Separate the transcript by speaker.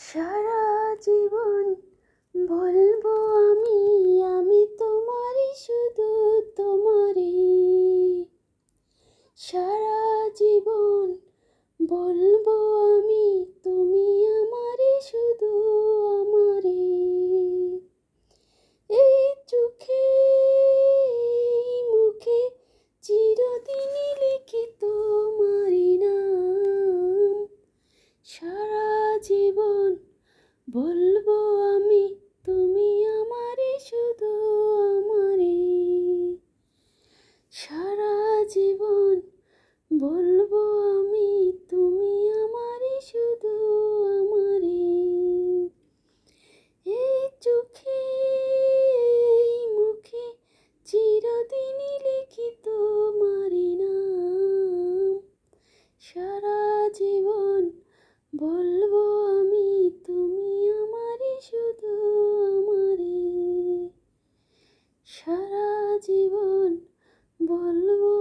Speaker 1: সারা জীবন বলবো আমি তোমারই, শুধু তোমারই। সারা জীবন বলবো তুমি আমারই, শুধু আমারই। এই চোখে এই মুখে চিরদিনই লিখি তোমারই নাম। সারা জীবন বলবো তুমি আমারই, শুধু আমারই। সারা জীবন বলবো তুমি আমারই, শুধু আমারই। এই চোখে এই মুখে চিরদিনই লিখি তোমারই নাম। সারা জীবন বলবো তুমি আমারই, শুধু আমারই। সারা জীবন বলবো